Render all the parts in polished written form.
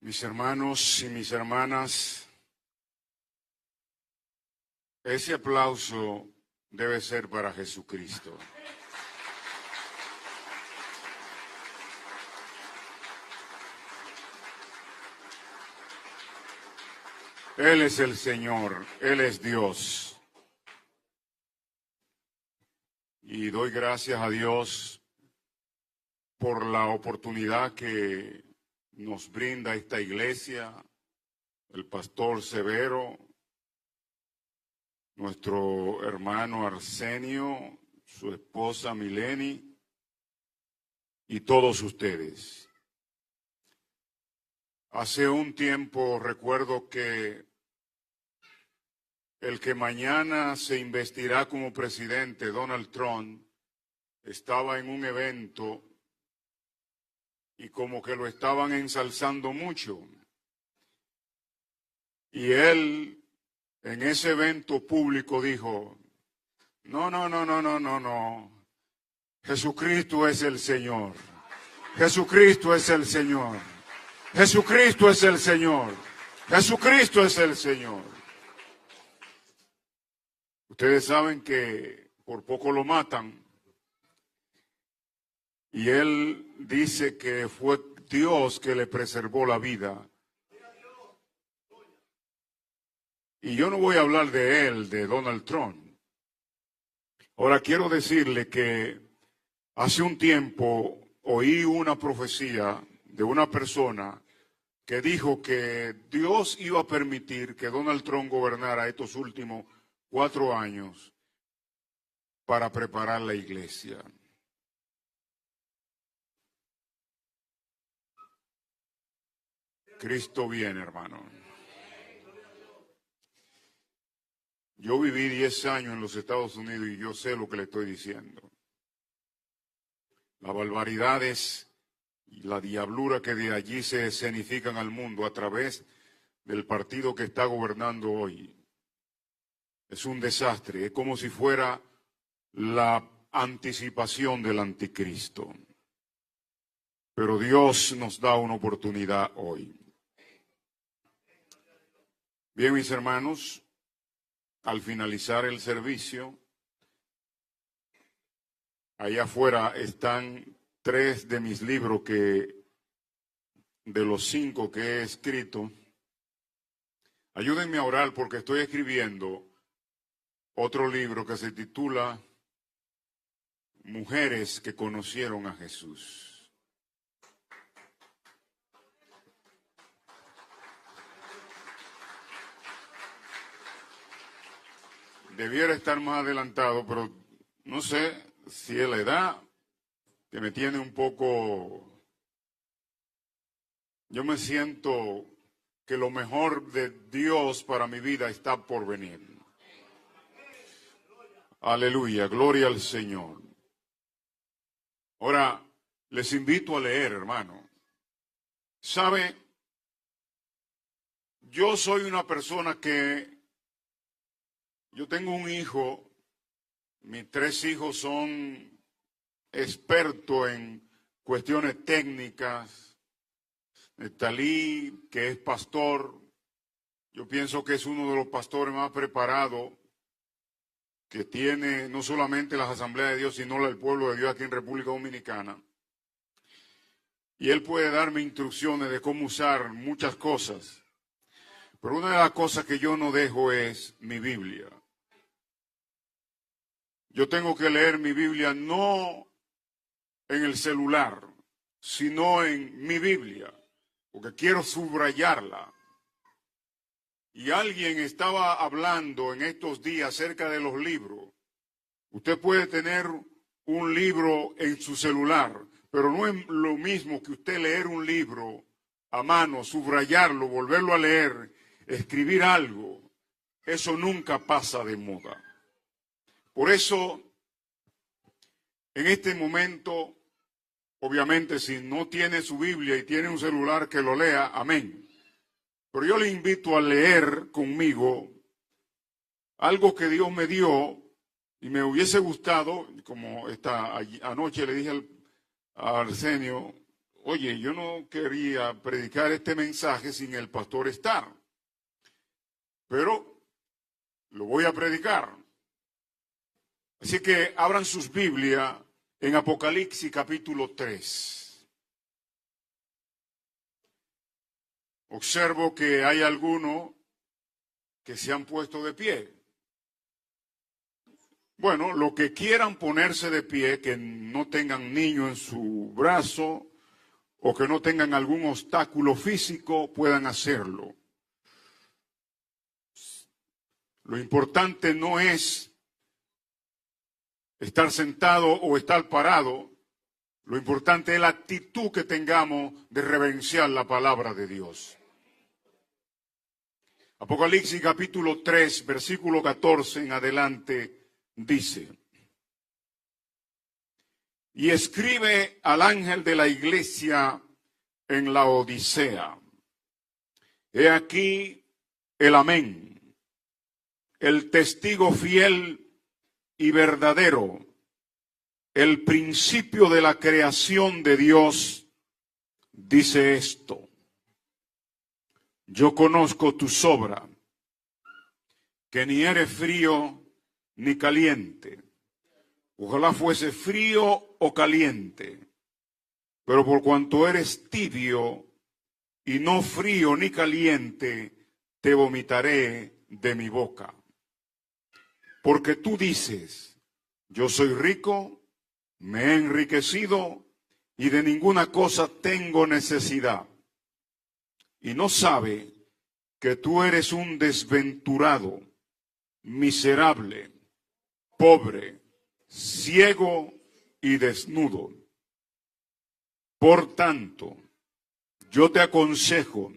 Mis hermanos y mis hermanas, ese aplauso debe ser para Jesucristo. Él es el Señor, Él es Dios. Y doy gracias a Dios por la oportunidad que nos brinda esta iglesia, el pastor Severo, nuestro hermano Arsenio, su esposa Mileni y todos ustedes. Hace un tiempo recuerdo que el que mañana se investirá como presidente, Donald Trump, estaba en un evento y como que lo estaban ensalzando mucho. Y él en ese evento público dijo, no. Jesucristo es el Señor. Jesucristo es el Señor. Jesucristo es el Señor. Jesucristo es el Señor. Ustedes saben que por poco lo matan. Y él dice que fue Dios que le preservó la vida. Y yo no voy a hablar de él, de Donald Trump. Ahora quiero decirle que hace un tiempo oí una profecía de una persona que dijo que Dios iba a permitir que Donald Trump gobernara estos últimos 4 años para preparar la iglesia. Cristo viene, hermano. Yo viví 10 años en los Estados Unidos y yo sé lo que le estoy diciendo. Las barbaridades y la diablura que de allí se escenifican al mundo a través del partido que está gobernando hoy. Es un desastre, es como si fuera la anticipación del anticristo. Pero Dios nos da una oportunidad hoy. Bien, mis hermanos, al finalizar el servicio, allá afuera están 3 de mis libros de los 5 que he escrito. Ayúdenme a orar porque estoy escribiendo otro libro que se titula Mujeres que conocieron a Jesús. Debiera estar más adelantado, pero no sé si es la edad que me tiene un poco. Yo me siento que lo mejor de Dios para mi vida está por venir. Aleluya, gloria al Señor. Ahora, les invito a leer, hermano. ¿Sabe? Yo soy una persona que yo tengo un hijo, mis 3 hijos son expertos en cuestiones técnicas. Talí, que es pastor, yo pienso que es uno de los pastores más preparados que tiene no solamente las asambleas de Dios, sino el pueblo de Dios aquí en República Dominicana. Y él puede darme instrucciones de cómo usar muchas cosas. Pero una de las cosas que yo no dejo es mi Biblia. Yo tengo que leer mi Biblia no en el celular, sino en mi Biblia, porque quiero subrayarla. Y alguien estaba hablando en estos días acerca de los libros. Usted puede tener un libro en su celular, pero no es lo mismo que usted leer un libro a mano, subrayarlo, volverlo a leer, escribir algo. Eso nunca pasa de moda. Por eso, en este momento, obviamente, si no tiene su Biblia y tiene un celular, que lo lea, amén. Pero yo le invito a leer conmigo algo que Dios me dio y me hubiese gustado, como anoche le dije a Arsenio, Oye, yo no quería predicar este mensaje sin el pastor estar, pero lo voy a predicar. Así que abran sus Biblias en Apocalipsis capítulo 3. Observo que hay algunos que se han puesto de pie. Bueno, los que quieran ponerse de pie, que no tengan niño en su brazo o que no tengan algún obstáculo físico, puedan hacerlo. Lo importante no es estar sentado o estar parado. Lo importante es la actitud que tengamos de reverenciar la palabra de Dios. Apocalipsis capítulo 3, versículo 14 en adelante, dice: y escribe al ángel de la iglesia en la Odisea. He aquí el amén, el testigo fiel y verdadero, el principio de la creación de Dios, dice esto: yo conozco tus obras, que ni eres frío ni caliente. Ojalá fuese frío o caliente, pero por cuanto eres tibio y no frío ni caliente, te vomitaré de mi boca. Porque tú dices: yo soy rico, me he enriquecido y de ninguna cosa tengo necesidad. Y no sabe que tú eres un desventurado, miserable, pobre, ciego y desnudo. Por tanto, yo te aconsejo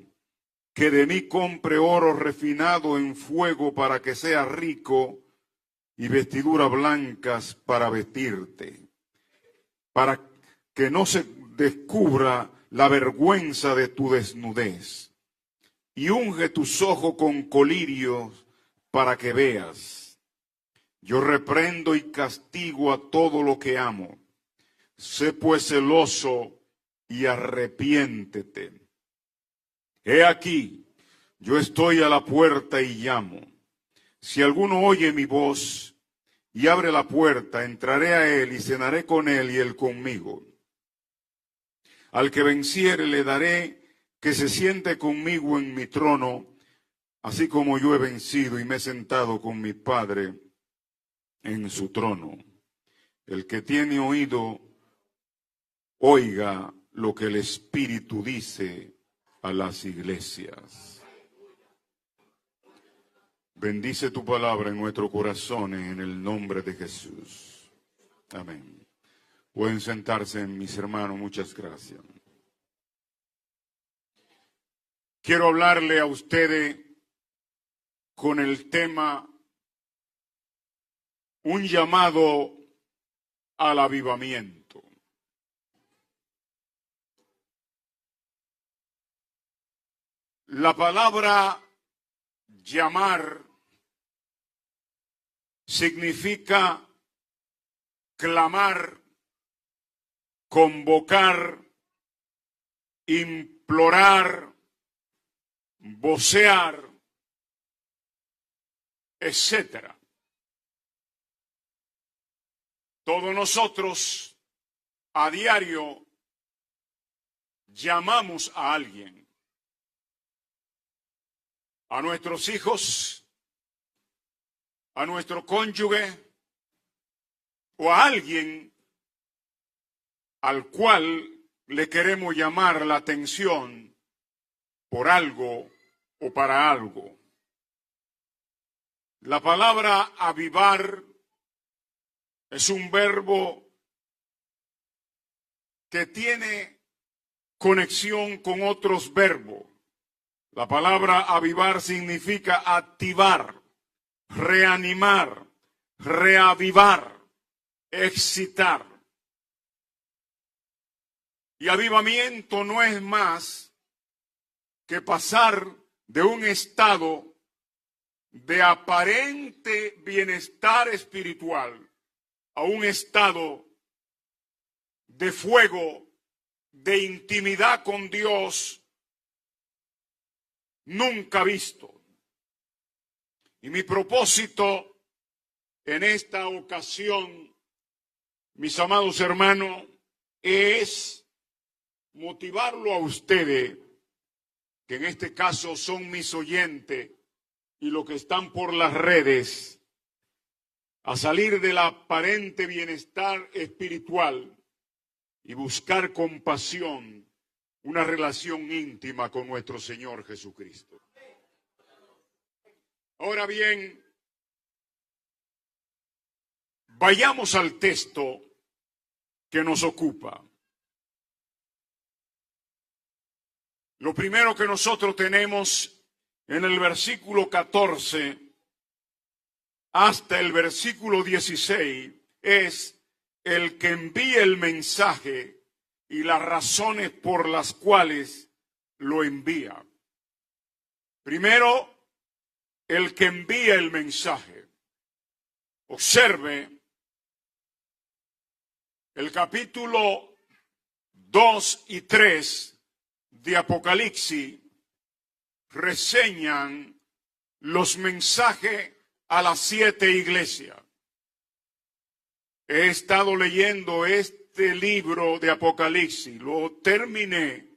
que de mí compre oro refinado en fuego para que seas rico, y vestiduras blancas para vestirte, para que no se descubra la vergüenza de tu desnudez, y unge tus ojos con colirios para que veas. Yo reprendo y castigo a todo lo que amo. Sé pues celoso y arrepiéntete. He aquí, yo estoy a la puerta y llamo. Si alguno oye mi voz y abre la puerta, entraré a él y cenaré con él y él conmigo. Al que venciere le daré que se siente conmigo en mi trono, así como yo he vencido y me he sentado con mi Padre en su trono. El que tiene oído, oiga lo que el Espíritu dice a las iglesias. Bendice tu palabra en nuestros corazones en el nombre de Jesús. Amén. Pueden sentarse, mis hermanos, muchas gracias. Quiero hablarle a ustedes con el tema un llamado al avivamiento. La palabra llamar significa clamar, convocar, implorar, vocear, etcétera. Todos nosotros a diario llamamos a alguien, a nuestros hijos, a nuestro cónyuge o a alguien al cual le queremos llamar la atención por algo o para algo. La palabra avivar es un verbo que tiene conexión con otros verbos. La palabra avivar significa activar, reanimar, reavivar, excitar. Y avivamiento no es más que pasar de un estado de aparente bienestar espiritual a un estado de fuego de intimidad con Dios nunca visto. Y mi propósito en esta ocasión, mis amados hermanos, es motivarlo a ustedes, que en este caso son mis oyentes y los que están por las redes, a salir del aparente bienestar espiritual y buscar con pasión una relación íntima con nuestro Señor Jesucristo. Ahora bien, vayamos al texto que nos ocupa. Lo primero que nosotros tenemos en el versículo 14 hasta el versículo 16 es el que envía el mensaje y las razones por las cuales lo envía. Primero, el que envía el mensaje. Observe, el capítulo 2 y 3 de Apocalipsis reseñan los mensajes a las 7 iglesias. He estado leyendo este libro de Apocalipsis, lo terminé,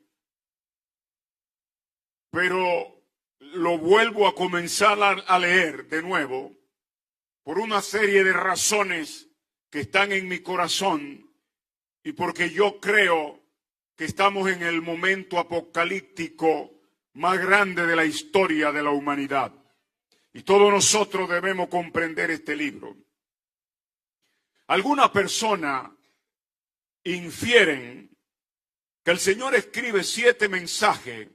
pero lo vuelvo a comenzar a leer de nuevo por una serie de razones que están en mi corazón y porque yo creo que estamos en el momento apocalíptico más grande de la historia de la humanidad. Y todos nosotros debemos comprender este libro. Algunas personas infieren que el Señor escribe 7 mensajes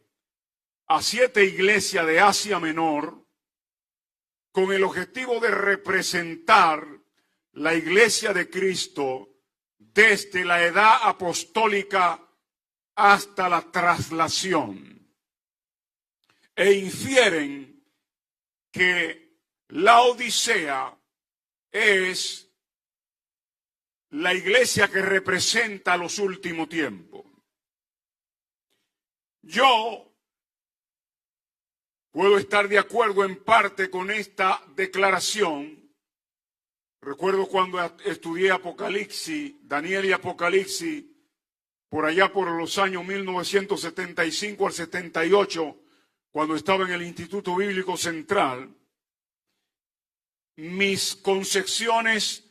a 7 iglesias de Asia Menor con el objetivo de representar la iglesia de Cristo desde la edad apostólica hasta la traslación. E infieren que la Odisea es la iglesia que representa los últimos tiempos. Yo puedo estar de acuerdo en parte con esta declaración. Recuerdo cuando estudié Apocalipsis, Daniel y Apocalipsis, por allá por los años 1975 al 78, cuando estaba en el Instituto Bíblico Central, mis concepciones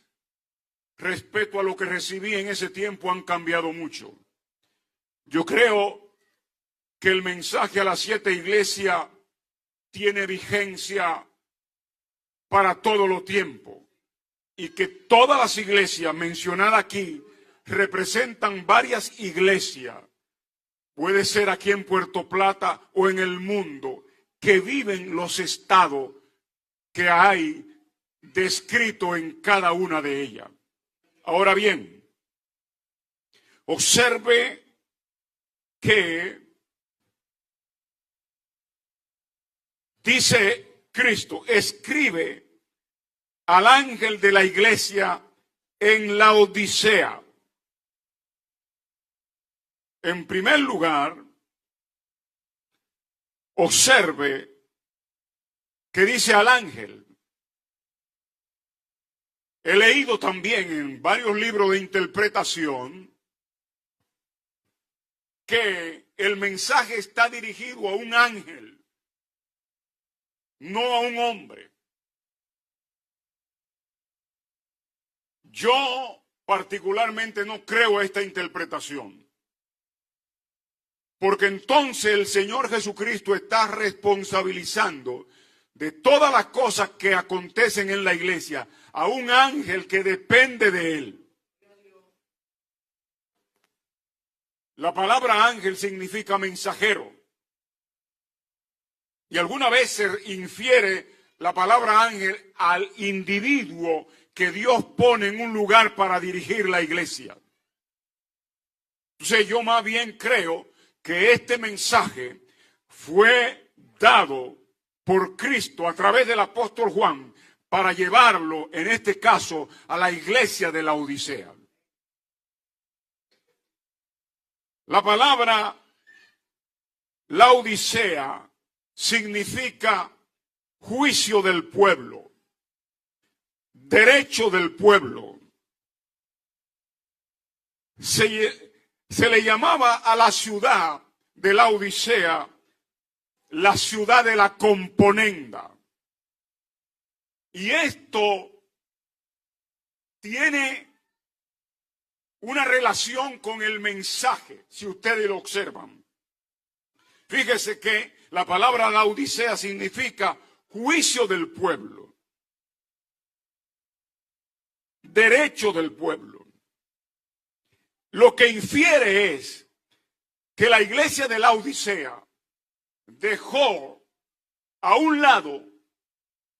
respecto a lo que recibí en ese tiempo han cambiado mucho. Yo creo que el mensaje a las 7 iglesias tiene vigencia para todos los tiempos y que todas las iglesias mencionadas aquí representan varias iglesias, puede ser aquí en Puerto Plata o en el mundo, que viven los estados que hay descrito en cada una de ellas. Ahora bien, observe que dice Cristo, escribe al ángel de la iglesia en la Odisea. En primer lugar, observe que dice al ángel. He leído también en varios libros de interpretación que el mensaje está dirigido a un ángel, no a un hombre. Yo particularmente no creo esta interpretación, porque entonces el Señor Jesucristo está responsabilizando de todas las cosas que acontecen en la iglesia a un ángel que depende de él. La palabra ángel significa mensajero. Y alguna vez se infiere la palabra ángel al individuo que Dios pone en un lugar para dirigir la iglesia. Entonces yo más bien creo que este mensaje fue dado por Cristo a través del apóstol Juan para llevarlo, en este caso, a la iglesia de la Odisea. La palabra Laodicea significa juicio del pueblo, derecho del pueblo. Se le llamaba a la ciudad de Laodicea la ciudad de la componenda. Y esto tiene una relación con el mensaje, si ustedes lo observan. Fíjese que la palabra Laodicea significa juicio del pueblo, derecho del pueblo. Lo que infiere es que la iglesia de Laodicea dejó a un lado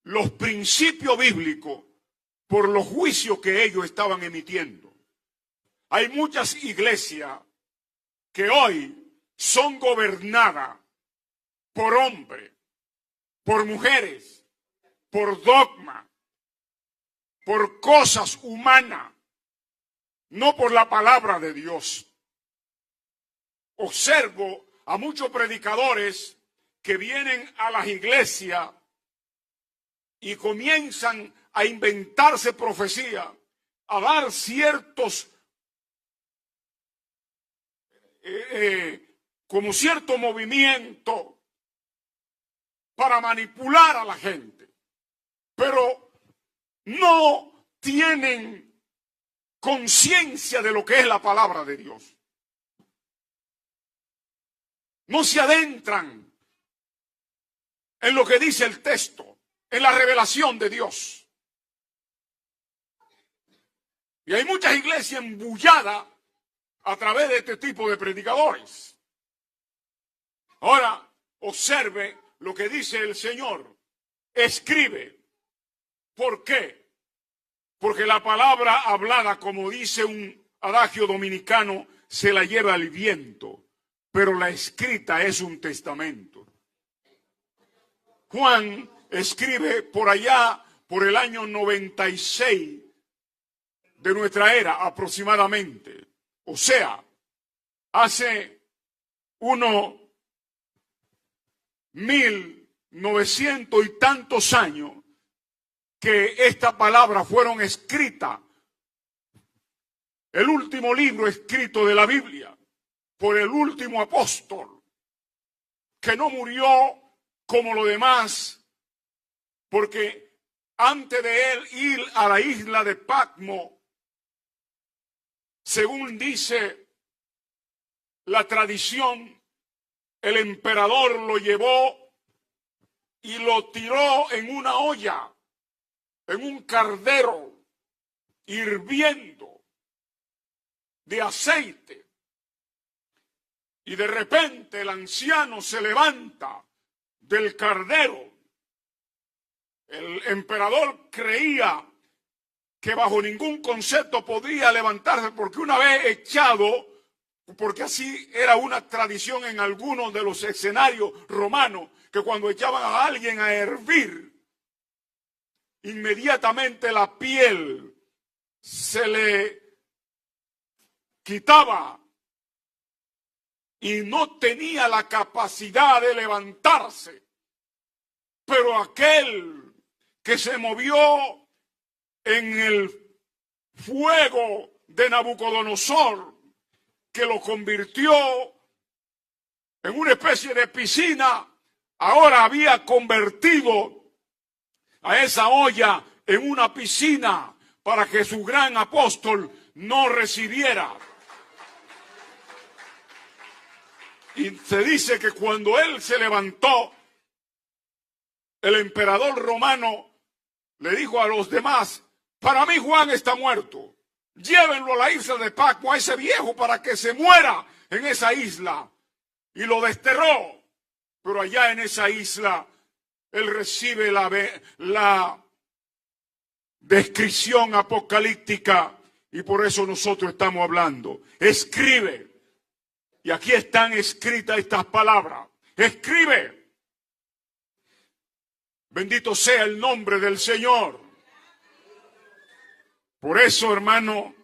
los principios bíblicos por los juicios que ellos estaban emitiendo. Hay muchas iglesias que hoy son gobernadas por hombres, por mujeres, por dogma, por cosas humanas, no por la palabra de Dios. Observo a muchos predicadores que vienen a las iglesias y comienzan a inventarse profecía, a dar ciertos como cierto movimiento para manipular a la gente, pero no tienen conciencia de lo que es la palabra de Dios. No se adentran en lo que dice el texto, en la revelación de Dios. Y hay muchas iglesias embulladas a través de este tipo de predicadores. Ahora, observe lo que dice el Señor. Escribe. ¿Por qué? Porque la palabra hablada, como dice un adagio dominicano, se la lleva el viento, pero la escrita es un testamento. Juan escribe por allá, por el año 96 de nuestra era aproximadamente. O sea, hace 1900 y tantos años que estas palabras fueron escritas. El último libro escrito de la Biblia por el último apóstol, que no murió como los demás, porque antes de él ir a la isla de Patmos, según dice la tradición, el emperador lo llevó y lo tiró en una olla, en un caldero hirviendo de aceite. Y de repente el anciano se levanta del caldero. El emperador creía que bajo ningún concepto podía levantarse, porque una vez echado, porque así era una tradición en algunos de los escenarios romanos, que cuando echaban a alguien a hervir, inmediatamente la piel se le quitaba y no tenía la capacidad de levantarse. Pero aquel que se movió en el fuego de Nabucodonosor, que lo convirtió en una especie de piscina, ahora había convertido a esa olla en una piscina para que su gran apóstol no recibiera. Y se dice que cuando él se levantó, el emperador romano le dijo a los demás: para mí Juan está muerto, llévenlo a la isla de Patmos, a ese viejo, para que se muera en esa isla. Y lo desterró. Pero allá en esa isla él recibe la descripción apocalíptica, y por eso nosotros estamos hablando. Escribe. Y aquí están escritas estas palabras. Escribe. Bendito sea el nombre del Señor. Por eso, hermano,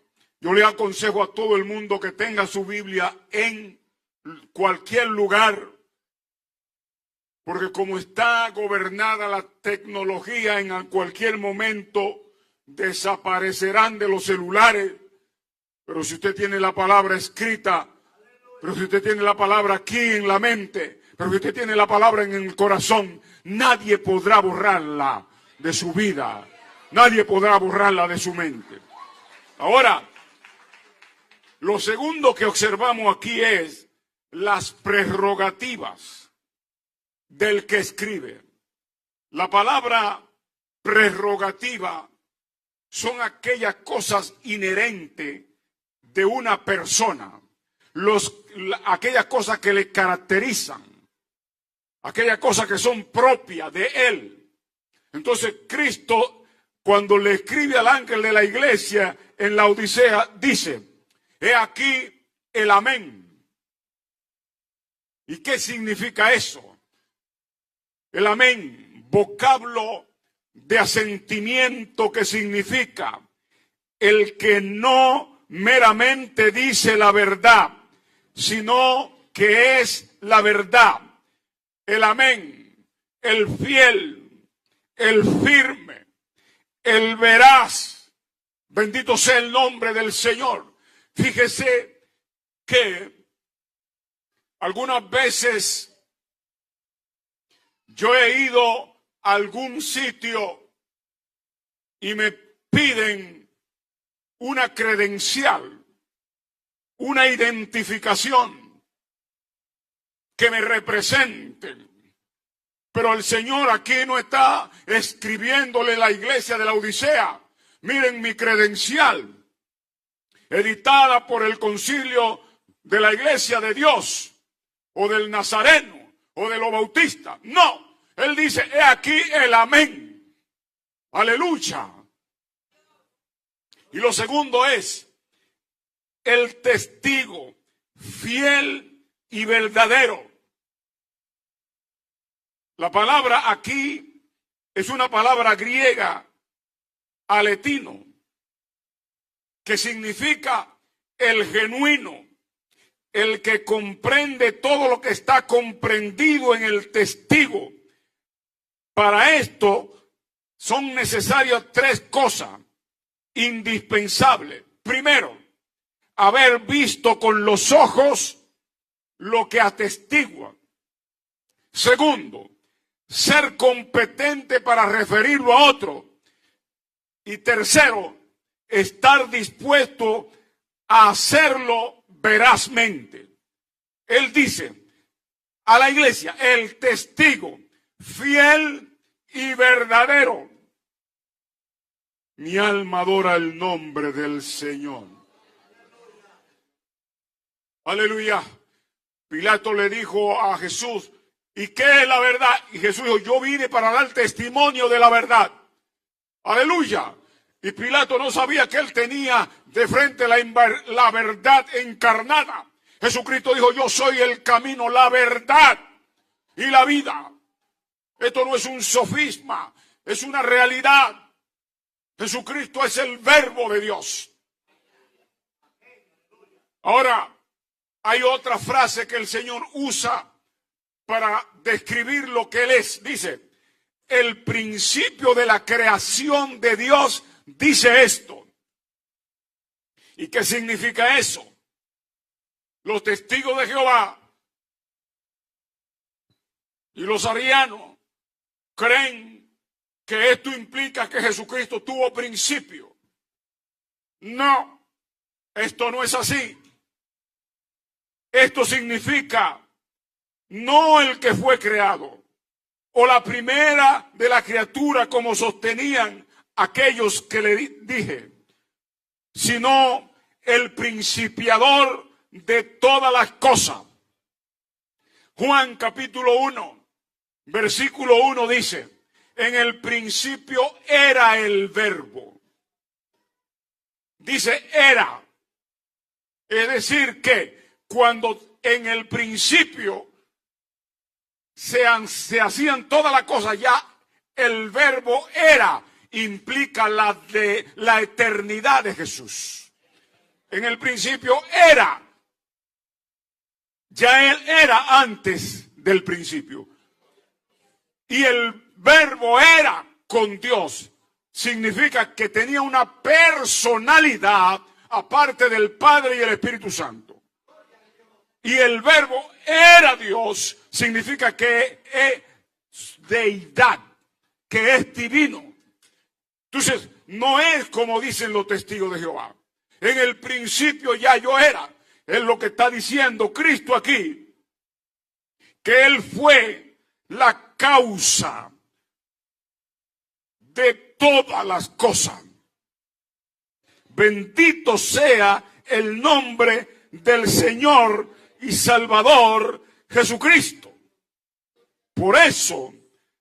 Yo le aconsejo a todo el mundo que tenga su Biblia en cualquier lugar, porque como está gobernada la tecnología, en cualquier momento desaparecerán de los celulares. Pero si usted tiene la palabra escrita, pero si usted tiene la palabra aquí en la mente, pero si usted tiene la palabra en el corazón, nadie podrá borrarla de su vida. Nadie podrá borrarla de su mente. Ahora, lo segundo que observamos aquí es las prerrogativas del que escribe. La palabra prerrogativa son aquellas cosas inherentes de una persona, aquellas cosas que le caracterizan, aquellas cosas que son propias de él. Entonces Cristo, cuando le escribe al ángel de la iglesia en la Odisea, dice: he aquí el amén. ¿Y qué significa eso? El amén, vocablo de asentimiento, que significa el que no meramente dice la verdad, sino que es la verdad. El amén, el fiel, el firme, el veraz. Bendito sea el nombre del Señor. Fíjese que algunas veces yo he ido a algún sitio y me piden una credencial, una identificación que me represente. Pero el Señor aquí no está escribiéndole a la iglesia de la Odisea: miren mi credencial, editada por el concilio de la iglesia de Dios, o del Nazareno, o de los bautistas. No, Él dice: he aquí el amén. Aleluya. Y lo segundo es el testigo fiel y verdadero. La palabra aquí es una palabra griega, aletino, que significa el genuino, el que comprende todo lo que está comprendido en el testigo. Para esto son necesarias tres cosas indispensables. Primero, haber visto con los ojos lo que atestigua. Segundo, ser competente para referirlo a otro. Y tercero, estar dispuesto a hacerlo verazmente. Él dice a la iglesia: el testigo fiel y verdadero. Mi alma adora el nombre del Señor. Aleluya. Pilato le dijo a Jesús: ¿y qué es la verdad? Y Jesús dijo: yo vine para dar testimonio de la verdad. Aleluya. Y Pilato no sabía que él tenía de frente la verdad encarnada. Jesucristo dijo: yo soy el camino, la verdad y la vida. Esto no es un sofisma, es una realidad. Jesucristo es el verbo de Dios. Ahora, hay otra frase que el Señor usa para describir lo que Él es. Dice: el principio de la creación de Dios dice esto. ¿Y qué significa eso? Los testigos de Jehová y los arianos creen que esto implica que Jesucristo tuvo principio. No, esto no es así. Esto significa no el que fue creado o la primera de la criatura, como sostenían aquellos que le dije, sino el principiador de todas las cosas. Juan capítulo 1, versículo 1 dice: en el principio era el verbo. Dice era. Es decir que cuando en el principio se hacían todas las cosas, ya el verbo era, implica la eternidad de Jesús. En el principio era. Ya Él era antes del principio. Y el verbo era con Dios. Significa que tenía una personalidad aparte del Padre y el Espíritu Santo. Y el verbo era Dios. Significa que es deidad, que es divino. Entonces, no es como dicen los testigos de Jehová. En el principio ya yo era. Es lo que está diciendo Cristo aquí. Que Él fue la causa de todas las cosas. Bendito sea el nombre del Señor y Salvador Jesucristo. Por eso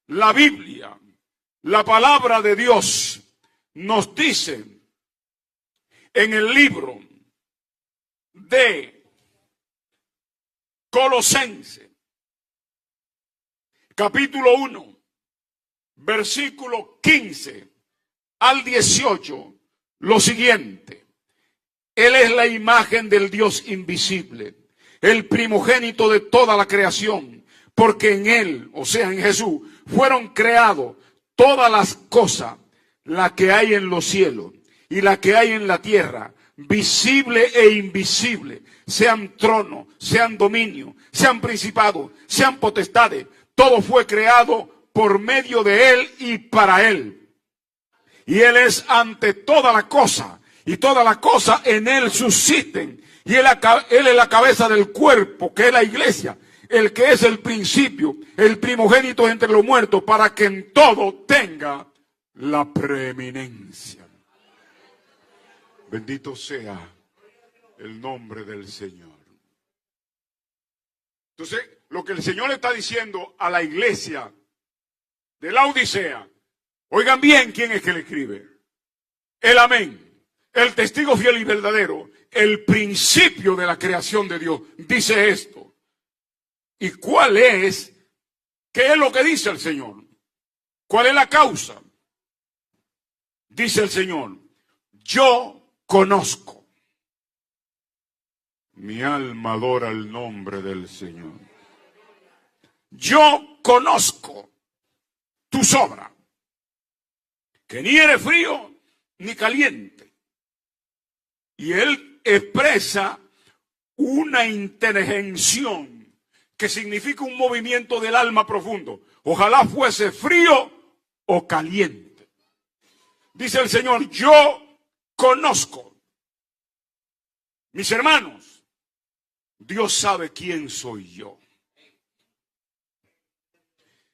la Biblia, la palabra de Dios, nos dice en el libro de Colosenses, capítulo 1, versículo 15 al 18, lo siguiente: Él es la imagen del Dios invisible, el primogénito de toda la creación, porque en Él, o sea, en Jesús, fueron creados todas las cosas, la que hay en los cielos y la que hay en la tierra, visible e invisible, sean tronos, sean dominios, sean principados, sean potestades. Todo fue creado por medio de Él y para Él. Y Él es ante toda la cosa, y todas las cosas en Él subsisten. Y Él es la cabeza del cuerpo, que es la iglesia, el que es el principio, el primogénito entre los muertos, para que en todo tenga la preeminencia. Bendito sea el nombre del Señor. Entonces, lo que el Señor le está diciendo a la iglesia de la Odisea, oigan bien quién es que le escribe. El amén, el testigo fiel y verdadero, el principio de la creación de Dios, dice esto. ¿Y cuál es? ¿Qué es lo que dice el Señor? ¿Cuál es la causa? Dice el Señor: yo conozco. Mi alma adora el nombre del Señor. Yo conozco tus obras, que ni eres frío ni caliente. Y Él expresa una interjección que significa un movimiento del alma profundo. Ojalá fuese frío o caliente. Dice el Señor: yo conozco. Mis hermanos, Dios sabe quién soy yo.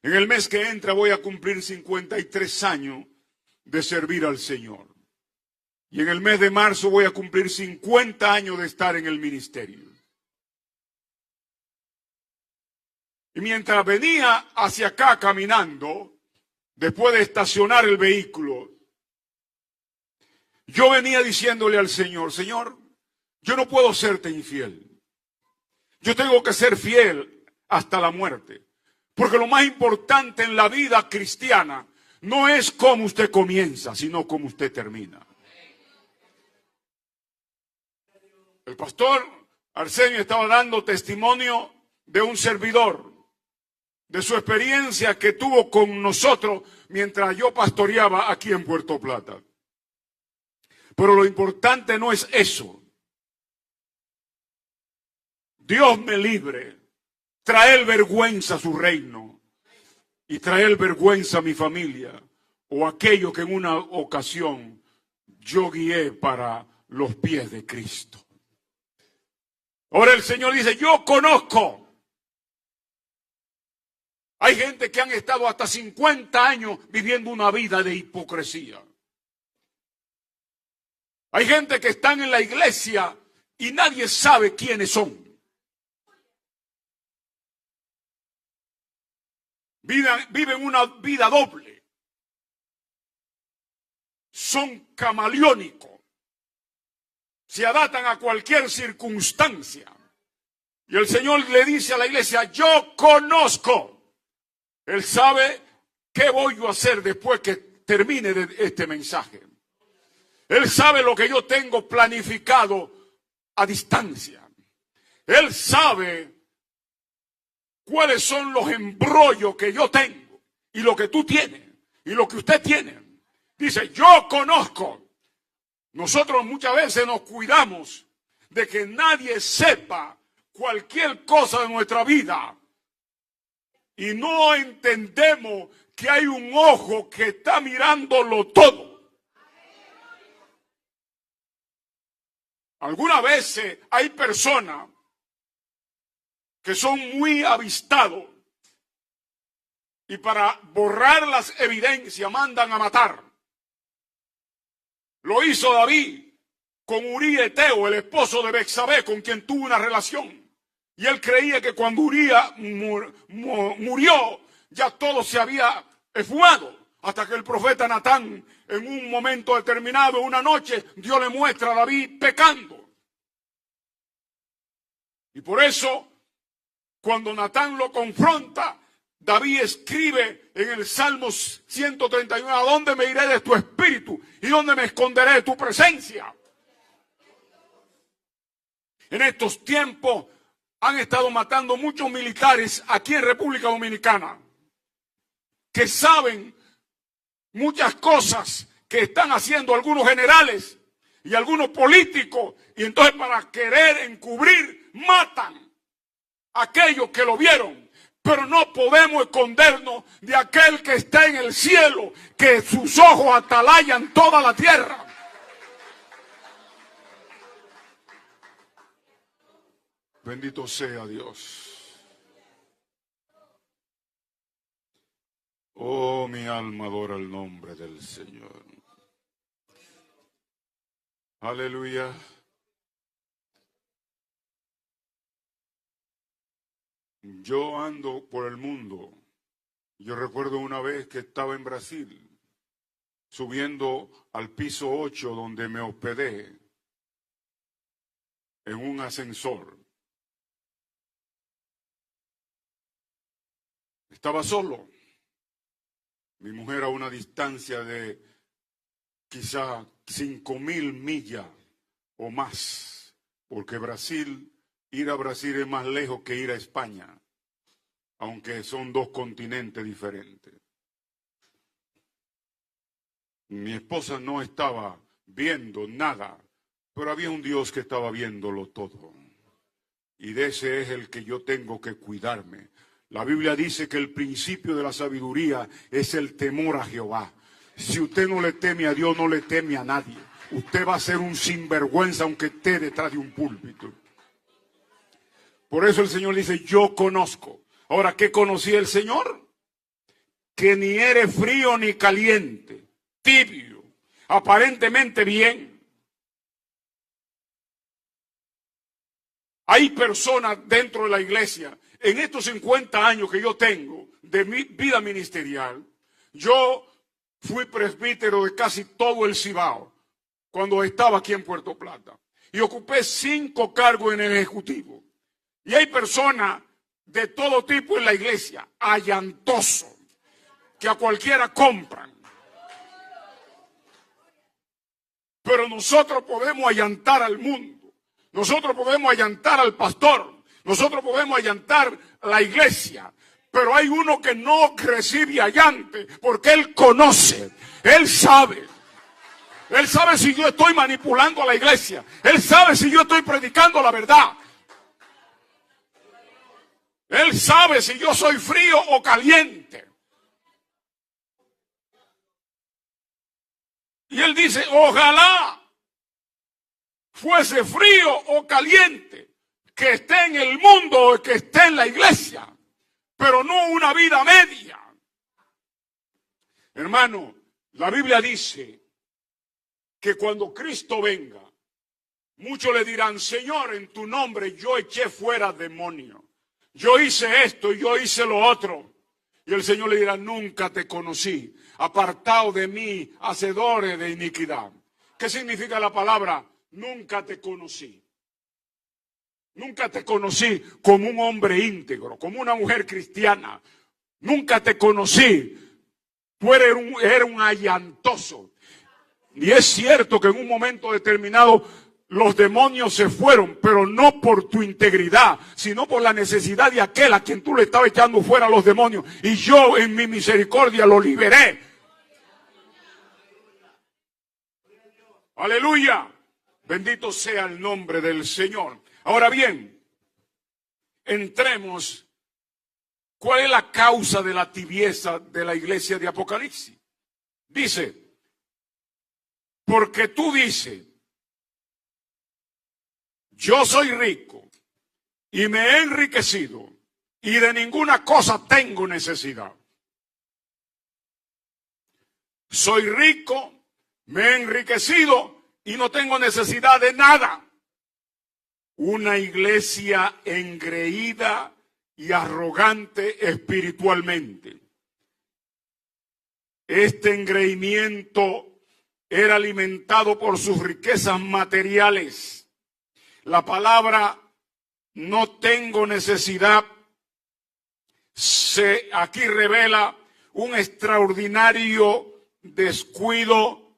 En el mes que entra voy a cumplir 53 años de servir al Señor. Y en el mes de marzo voy a cumplir 50 años de estar en el ministerio. Y mientras venía hacia acá caminando, después de estacionar el vehículo, yo venía diciéndole al Señor: Señor, yo no puedo serte infiel. Yo tengo que ser fiel hasta la muerte. Porque lo más importante en la vida cristiana no es cómo usted comienza, sino cómo usted termina. El pastor Arsenio estaba dando testimonio de un servidor, de su experiencia que tuvo con nosotros mientras yo pastoreaba aquí en Puerto Plata. Pero lo importante no es eso. Dios me libre traer vergüenza a su reino y traer vergüenza a mi familia o aquello que en una ocasión yo guié para los pies de Cristo. Ahora el Señor dice: yo conozco. Hay gente que han estado hasta 50 años viviendo una vida de hipocresía. Hay gente que están en la iglesia y nadie sabe quiénes son. Viven una vida doble. Son camaleónicos. Se adaptan a cualquier circunstancia. Y el Señor le dice a la iglesia: yo conozco. Él sabe qué voy yo a hacer después que termine de este mensaje. Él sabe lo que yo tengo planificado a distancia. Él sabe cuáles son los embrollos que yo tengo y lo que tú tienes y lo que usted tiene. Dice, yo conozco. Nosotros muchas veces nos cuidamos de que nadie sepa cualquier cosa de nuestra vida. Y no entendemos que hay un ojo que está mirándolo todo. Algunas veces hay personas que son muy avistados y para borrar las evidencias mandan a matar. Lo hizo David con Uría Eteo, el esposo de Betsabé, con quien tuvo una relación. Y él creía que cuando Uría murió, ya todo se había esfumado. Hasta que el profeta Natán, en un momento determinado, una noche, Dios le muestra a David pecando. Y por eso, cuando Natán lo confronta, David escribe en el Salmo 139, ¿a dónde me iré de tu espíritu? ¿Y dónde me esconderé de tu presencia? En estos tiempos han estado matando muchos militares aquí en República Dominicana que saben muchas cosas que están haciendo algunos generales y algunos políticos, y entonces para querer encubrir matan a aquellos que lo vieron. Pero no podemos escondernos de aquel que está en el cielo, que sus ojos atalayan toda la tierra. Bendito sea Dios. Oh, mi alma adora el nombre del Señor. Aleluya. Yo ando por el mundo. Yo recuerdo una vez que estaba en Brasil, subiendo al piso 8 donde me hospedé, en un ascensor. Estaba solo. Mi mujer a una distancia de quizá 5.000 millas o más, porque ir a Brasil es más lejos que ir a España, aunque son dos continentes diferentes. Mi esposa no estaba viendo nada, pero había un Dios que estaba viéndolo todo. Y de ese es el que yo tengo que cuidarme. La Biblia dice que el principio de la sabiduría es el temor a Jehová. Si usted no le teme a Dios, no le teme a nadie. Usted va a ser un sinvergüenza aunque esté detrás de un púlpito. Por eso el Señor dice, yo conozco. Ahora, ¿qué conocía el Señor? Que ni eres frío ni caliente, tibio, aparentemente bien. Hay personas dentro de la iglesia, en estos 50 años que yo tengo de mi vida ministerial, yo fui presbítero de casi todo el Cibao cuando estaba aquí en Puerto Plata. Y ocupé 5 cargos en el Ejecutivo. Y hay personas de todo tipo en la iglesia, allantosos, que a cualquiera compran. Pero nosotros podemos allantar al mundo. Nosotros podemos allantar al pastor. Nosotros podemos allantar la iglesia. Pero hay uno que no recibe allante porque él conoce, él sabe. Él sabe si yo estoy manipulando a la iglesia. Él sabe si yo estoy predicando la verdad. Él sabe si yo soy frío o caliente. Y él dice, ojalá fuese frío o caliente, que esté en el mundo o que esté en la iglesia, pero no una vida media. Hermano, la Biblia dice que cuando Cristo venga, muchos le dirán, Señor, en tu nombre yo eché fuera demonios. Yo hice esto y yo hice lo otro. Y el Señor le dirá, nunca te conocí, apartado de mí, hacedores de iniquidad. ¿Qué significa la palabra? Nunca te conocí. Nunca te conocí como un hombre íntegro, como una mujer cristiana. Nunca te conocí. Tú eres un allantoso. Y es cierto que en un momento determinado los demonios se fueron, pero no por tu integridad, sino por la necesidad de aquel a quien tú le estabas echando fuera a los demonios. Y yo en mi misericordia lo liberé. Aleluya. Bendito sea el nombre del Señor. Ahora bien, entremos. ¿Cuál es la causa de la tibieza de la iglesia de Apocalipsis? Dice, porque tú dices, yo soy rico y me he enriquecido y de ninguna cosa tengo necesidad. Soy rico, me he enriquecido y no tengo necesidad de nada. Una iglesia engreída y arrogante espiritualmente. Este engreimiento era alimentado por sus riquezas materiales. La palabra no tengo necesidad aquí revela un extraordinario descuido,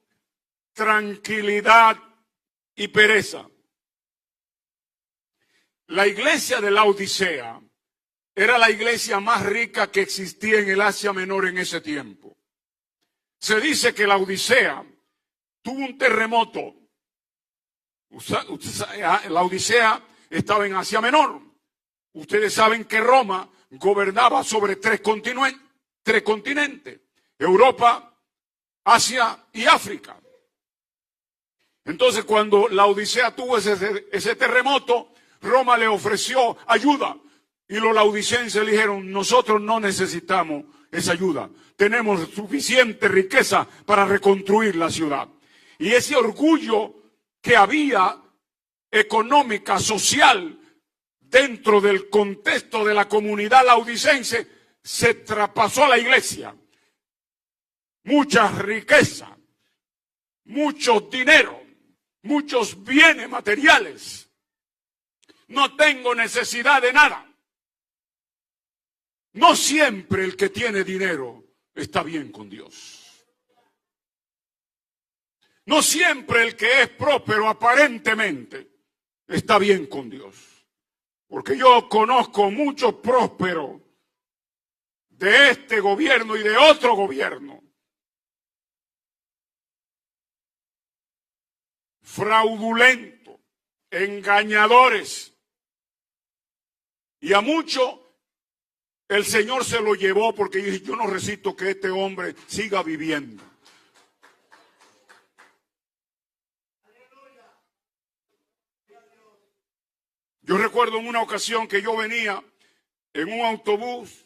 tranquilidad y pereza. La iglesia de la Odisea era la iglesia más rica que existía en el Asia Menor en ese tiempo. Se dice que la Odisea tuvo un terremoto. La Odisea estaba en Asia Menor. Ustedes saben que Roma gobernaba sobre tres continentes: Europa, Asia y África. Entonces, cuando la Odisea tuvo ese terremoto, Roma le ofreció ayuda. Y los laodicenses le dijeron, nosotros no necesitamos esa ayuda. Tenemos suficiente riqueza para reconstruir la ciudad. Y ese orgullo que había económica, social, dentro del contexto de la comunidad laodicense, se traspasó a la iglesia. Mucha riqueza, mucho dinero, muchos bienes materiales. No tengo necesidad de nada. No siempre el que tiene dinero está bien con Dios. No siempre el que es próspero aparentemente está bien con Dios. Porque yo conozco muchos prósperos de este gobierno y de otro gobierno. Fraudulentos, engañadores. Y a muchos el Señor se lo llevó porque yo no resisto que este hombre siga viviendo. Yo recuerdo en una ocasión que yo venía en un autobús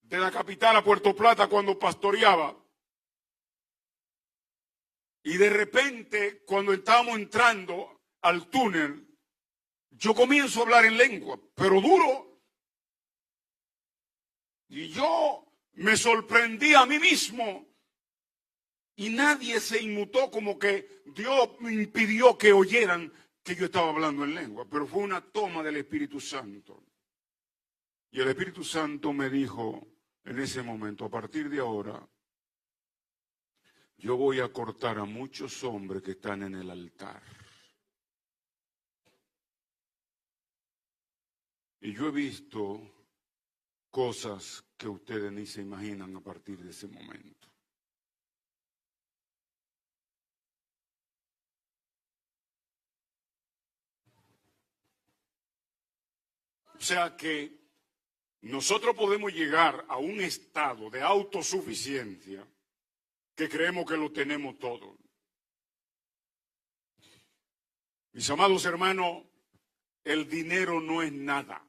de la capital a Puerto Plata cuando pastoreaba. Y de repente, cuando estábamos entrando al túnel, yo comienzo a hablar en lengua, pero duro. Y yo me sorprendí a mí mismo. Y nadie se inmutó, como que Dios me impidió que oyeran que yo estaba hablando en lengua. Pero fue una toma del Espíritu Santo. Y el Espíritu Santo me dijo en ese momento, a partir de ahora, yo voy a cortar a muchos hombres que están en el altar. Y yo he visto cosas que ustedes ni se imaginan a partir de ese momento. O sea que nosotros podemos llegar a un estado de autosuficiencia que creemos que lo tenemos todo. Mis amados hermanos, el dinero no es nada.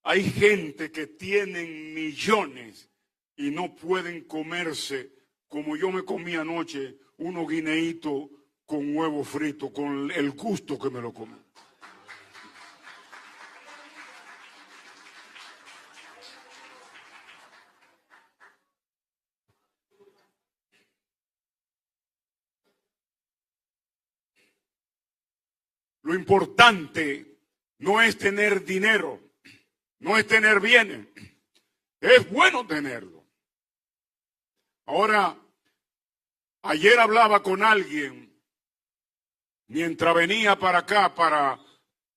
Hay gente que tienen millones y no pueden comerse, como yo me comí anoche, unos guineitos con huevo frito, con el gusto que me lo comí. Lo importante no es tener dinero, no es tener bienes. Es bueno tenerlo. Ahora, ayer hablaba con alguien mientras venía para acá, para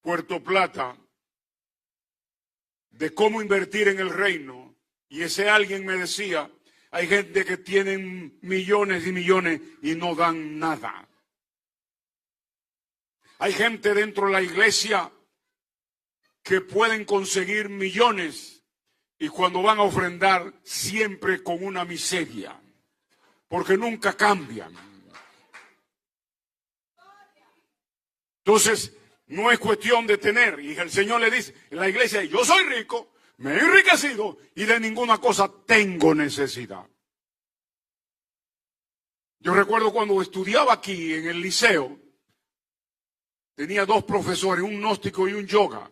Puerto Plata, de cómo invertir en el reino. Y ese alguien me decía, hay gente que tienen millones y millones y no dan nada. Hay gente dentro de la iglesia que pueden conseguir millones y cuando van a ofrendar siempre con una miseria, porque nunca cambian. Entonces, no es cuestión de tener. Y el Señor le dice en la iglesia, yo soy rico, me he enriquecido y de ninguna cosa tengo necesidad. Yo recuerdo cuando estudiaba aquí en el liceo, tenía dos profesores, un gnóstico y un yoga.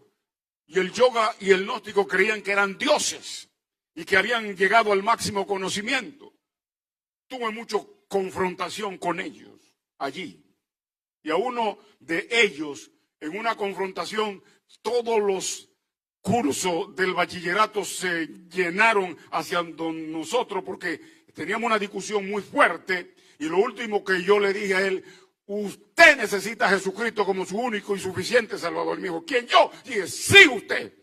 Y el yoga y el gnóstico creían que eran dioses y que habían llegado al máximo conocimiento. Tuve mucha confrontación con ellos allí. Y a uno de ellos, en una confrontación, todos los cursos del bachillerato se llenaron hacia nosotros porque teníamos una discusión muy fuerte. Y lo último que yo le dije a él, usted necesita a Jesucristo como su único y suficiente Salvador. Me dijo, ¿quién yo? Dije, sí, usted.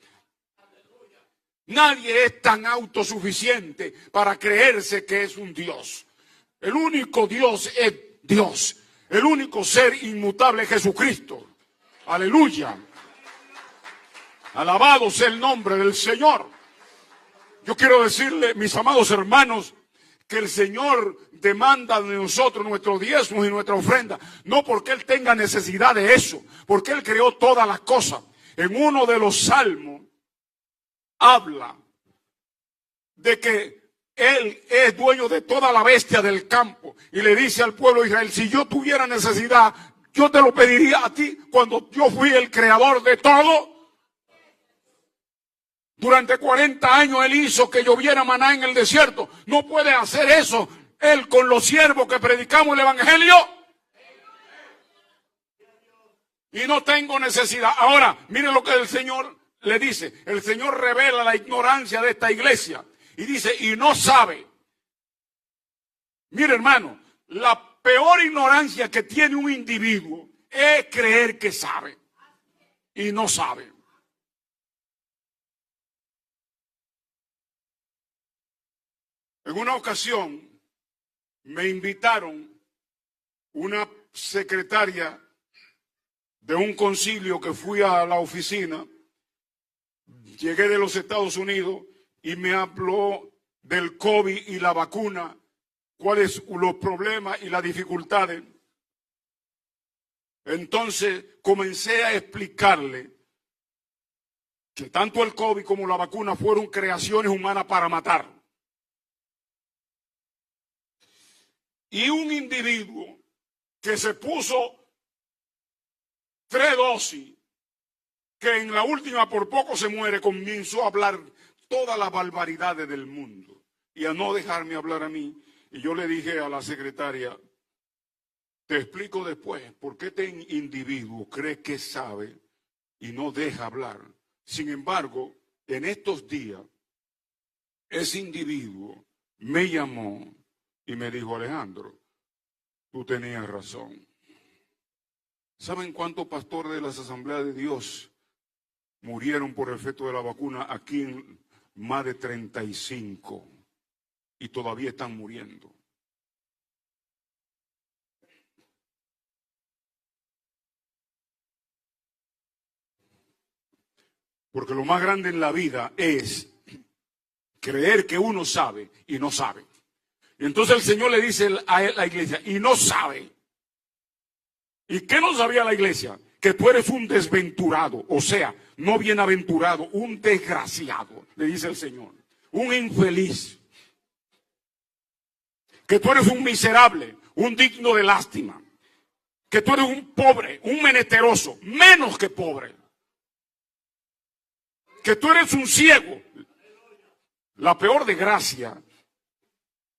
Nadie es tan autosuficiente para creerse que es un Dios. El único Dios es Dios. El único ser inmutable es Jesucristo. Aleluya. Alabado sea el nombre del Señor. Yo quiero decirle, mis amados hermanos, que el Señor demanda de nosotros nuestros diezmos y nuestra ofrenda, no porque Él tenga necesidad de eso, porque Él creó todas las cosas. En uno de los salmos habla de que Él es dueño de toda la bestia del campo y le dice al pueblo de Israel, si yo tuviera necesidad, yo te lo pediría a ti cuando yo fui el creador de todo. Durante 40 años Él hizo que lloviera maná en el desierto. No puede hacer eso Él con los siervos que predicamos el evangelio. Y no tengo necesidad. Ahora, miren lo que el Señor le dice. El Señor revela la ignorancia de esta iglesia. Y dice, y no sabe. Mire, hermano, la peor ignorancia que tiene un individuo es creer que sabe. Y no sabe. En una ocasión me invitaron una secretaria de un concilio que fui a la oficina, llegué de los Estados Unidos y me habló del COVID y la vacuna, cuáles los problemas y las dificultades. Entonces comencé a explicarle que tanto el COVID como la vacuna fueron creaciones humanas para matar. Y un individuo que se puso 3 dosis, que en la última por poco se muere, comenzó a hablar todas las barbaridades del mundo y a no dejarme hablar a mí. Y yo le dije a la secretaria, te explico después por qué este individuo cree que sabe y no deja hablar. Sin embargo, en estos días, ese individuo me llamó y me dijo, Alejandro, tú tenías razón. ¿Saben cuántos pastores de las Asambleas de Dios murieron por el efecto de la vacuna? Aquí en más de 35 y todavía están muriendo. Porque lo más grande en la vida es creer que uno sabe y no sabe. Y entonces el Señor le dice a la iglesia, y no sabe. ¿Y qué no sabía la iglesia? Que tú eres un desventurado, o sea, no bienaventurado, un desgraciado, le dice el Señor, un infeliz. Que tú eres un miserable, un digno de lástima. Que tú eres un pobre, un menesteroso, menos que pobre. Que tú eres un ciego. La peor desgracia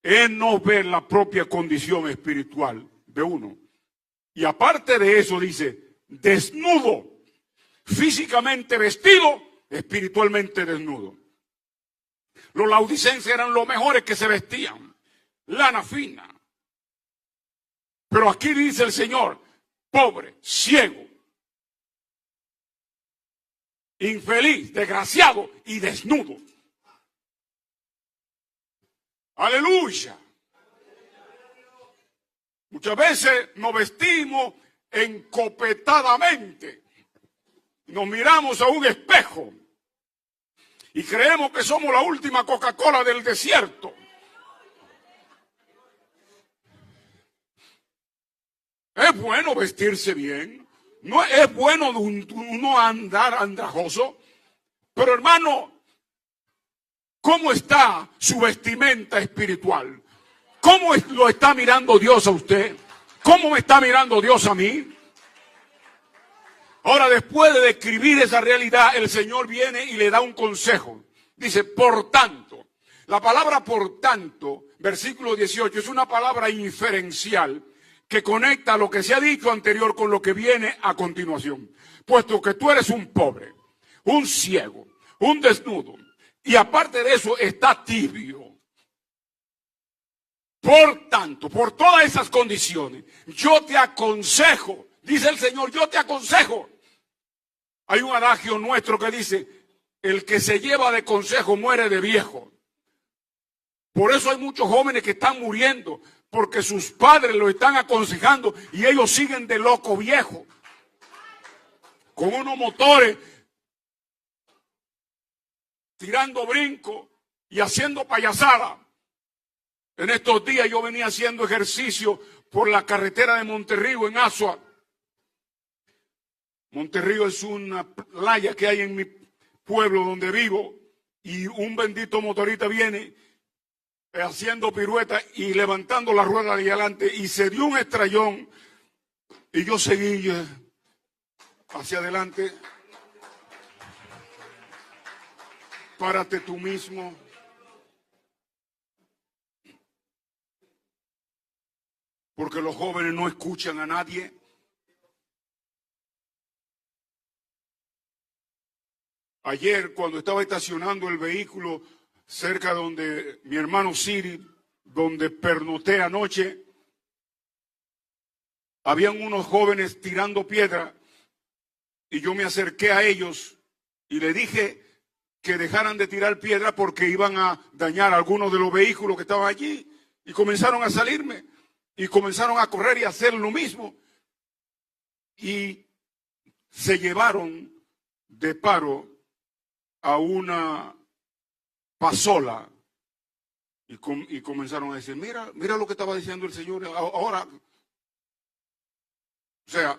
es no ver la propia condición espiritual de uno. Y aparte de eso dice, desnudo, físicamente vestido, espiritualmente desnudo. Los laodicenses eran los mejores que se vestían, lana fina. Pero aquí dice el Señor, pobre, ciego, infeliz, desgraciado y desnudo. Aleluya. Muchas veces nos vestimos encopetadamente. Nos miramos a un espejo y creemos que somos la última Coca-Cola del desierto. Es bueno vestirse bien. No es bueno uno andar andrajoso. Pero hermano, ¿cómo está su vestimenta espiritual? ¿Cómo lo está mirando Dios a usted? ¿Cómo me está mirando Dios a mí? Ahora, después de describir esa realidad, el Señor viene y le da un consejo. Dice, por tanto. La palabra por tanto, versículo 18, es una palabra inferencial que conecta lo que se ha dicho anterior con lo que viene a continuación. Puesto que tú eres un pobre, un ciego, un desnudo, y aparte de eso está tibio. Por tanto, por todas esas condiciones, yo te aconsejo, dice el Señor, yo te aconsejo. Hay un adagio nuestro que dice, el que se lleva de consejo muere de viejo. Por eso hay muchos jóvenes que están muriendo, porque sus padres lo están aconsejando y ellos siguen de loco viejo. Con unos motores, tirando brinco y haciendo payasada. En estos días yo venía haciendo ejercicio por la carretera de Monterrío en Azua. Monterrío es una playa que hay en mi pueblo donde vivo y un bendito motorista viene haciendo pirueta y levantando la rueda de adelante y se dio un estrellón y yo seguí hacia adelante. Párate tú mismo. Porque los jóvenes no escuchan a nadie. Ayer, cuando estaba estacionando el vehículo cerca donde mi hermano Siri, donde pernoté anoche, habían unos jóvenes tirando piedra y yo me acerqué a ellos y le dije que dejaran de tirar piedra porque iban a dañar algunos de los vehículos que estaban allí y comenzaron a salirme. Y comenzaron a correr y a hacer lo mismo. Y se llevaron de paro a una pasola. Y comenzaron a decir, mira lo que estaba diciendo el Señor ahora. O sea,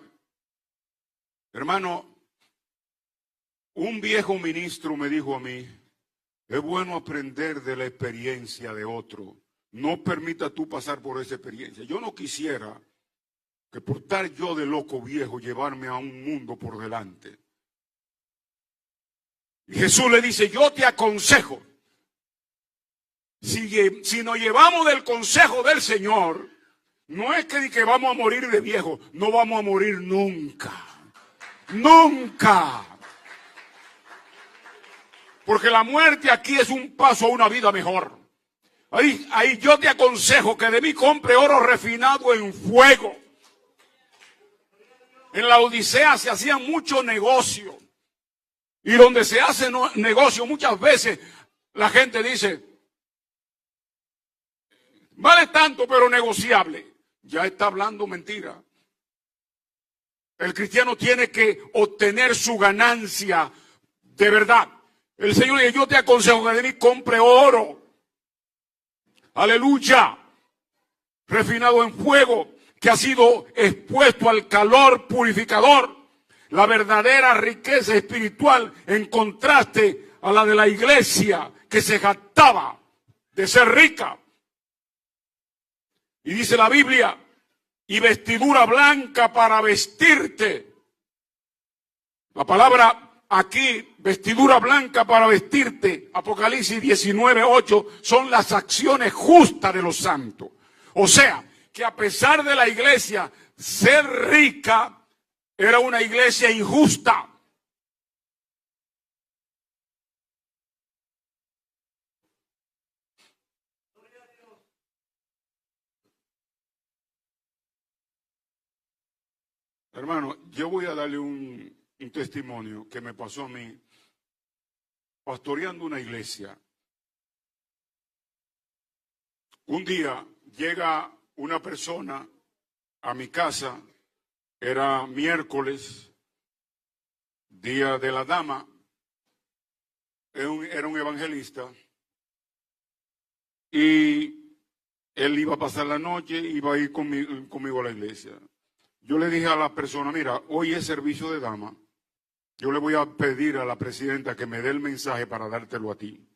hermano, un viejo ministro me dijo a mí, es bueno aprender de la experiencia de otro. No permita tú pasar por esa experiencia. Yo no quisiera que por estar yo de loco viejo llevarme a un mundo por delante. Y Jesús le dice, yo te aconsejo. Si nos llevamos del consejo del Señor, no es que vamos a morir de viejo, no vamos a morir nunca. Nunca. Porque la muerte aquí es un paso a una vida mejor. Ahí yo te aconsejo que de mí compre oro refinado en fuego. En la Odisea se hacían mucho negocio. Y donde se hace negocio muchas veces la gente dice, vale tanto pero negociable. Ya está hablando mentira. El cristiano tiene que obtener su ganancia de verdad. El Señor dice, yo te aconsejo que de mí compre oro. Aleluya, refinado en fuego, que ha sido expuesto al calor purificador, la verdadera riqueza espiritual en contraste a la de la iglesia que se jactaba de ser rica. Y dice la Biblia, y vestidura blanca para vestirte. La palabra aquí, vestidura blanca para vestirte, Apocalipsis 19:8, son las acciones justas de los santos. O sea, que a pesar de la iglesia ser rica, era una iglesia injusta. Hermano, yo voy a darle un testimonio que me pasó a mí pastoreando una iglesia. Un día llega una persona a mi casa, era miércoles, día de la dama, era un evangelista, y él iba a pasar la noche, iba a ir conmigo a la iglesia. Yo le dije a la persona, mira, hoy es servicio de dama, yo le voy a pedir a la presidenta que me dé el mensaje para dártelo a ti.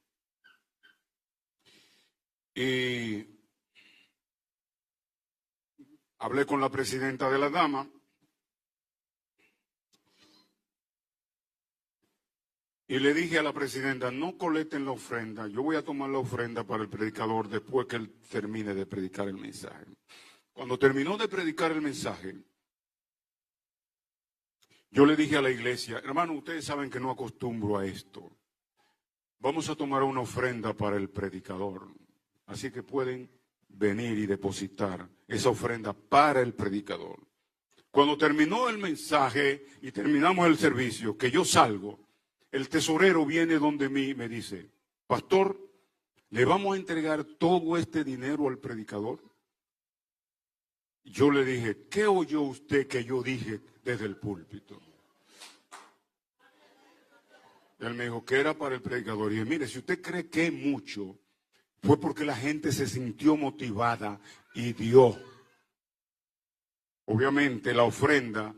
Y hablé con la presidenta de la dama y le dije a la presidenta, no colecten la ofrenda, yo voy a tomar la ofrenda para el predicador después que él termine de predicar el mensaje. Cuando terminó de predicar el mensaje, yo le dije a la iglesia, hermano, ustedes saben que no acostumbro a esto. Vamos a tomar una ofrenda para el predicador. Así que pueden venir y depositar esa ofrenda para el predicador. Cuando terminó el mensaje y terminamos el servicio, que yo salgo, el tesorero viene donde mí y me dice, pastor, ¿le vamos a entregar todo este dinero al predicador? Yo le dije, ¿qué oyó usted que yo dije desde el púlpito? Él me dijo que era para el predicador. Y dije, mire, si usted cree que es mucho, fue porque la gente se sintió motivada y dio. Obviamente la ofrenda